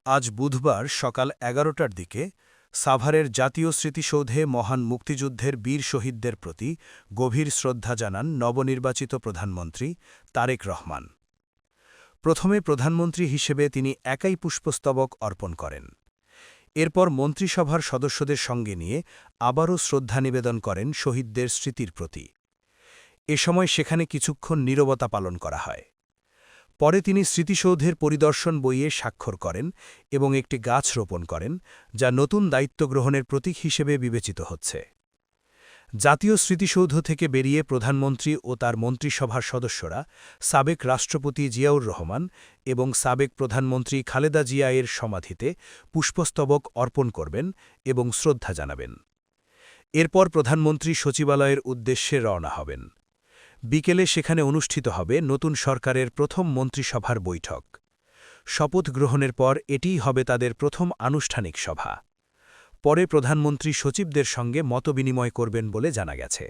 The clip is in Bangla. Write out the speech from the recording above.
আজ বুধবার সকাল ১১টার দিকে সাভারের জাতীয় স্মৃতিসৌধে মহান মুক্তিযুদ্ধের বীর শহীদদের প্রতি গভীর শ্রদ্ধা জানান নবনির্বাচিত প্রধানমন্ত্রী তারেক রহমান। প্রথমে প্রধানমন্ত্রী হিসেবে তিনি একাই পুষ্পস্তবক অর্পণ করেন। এরপর মন্ত্রিসভার সদস্যদের সঙ্গে নিয়ে আবারও শ্রদ্ধা নিবেদন করেন শহীদদের স্মৃতির প্রতি। এ সময় সেখানে কিছুক্ষণ নীরবতা পালন করা হয়। পরে তিনি স্মৃতিসৌধের পরিদর্শন বইয়ে স্বাক্ষর করেন এবং একটি গাছ রোপণ করেন, যা নতুন দায়িত্ব গ্রহণের প্রতীক হিসেবে বিবেচিত হচ্ছে। জাতীয় স্মৃতিসৌধ থেকে বেরিয়ে প্রধানমন্ত্রী ও তার মন্ত্রিসভার সদস্যরা সাবেক রাষ্ট্রপতি জিয়াউর রহমান এবং সাবেক প্রধানমন্ত্রী খালেদা জিয়া এর সমাধিতে পুষ্পস্তবক অর্পণ করবেন এবং শ্রদ্ধা জানাবেন। এরপর প্রধানমন্ত্রী সচিবালয়ের উদ্দেশ্যে রওনা হবেন। বিকেলে সেখানে অনুষ্ঠিত হবে নতুন সরকারের প্রথম মন্ত্রিসভার বৈঠক। শপথ গ্রহণের পর এটিই হবে তাদের প্রথম আনুষ্ঠানিক সভা। পরে প্রধানমন্ত্রী সচিবদের সঙ্গে মতবিনিময় করবেন বলে জানা গেছে।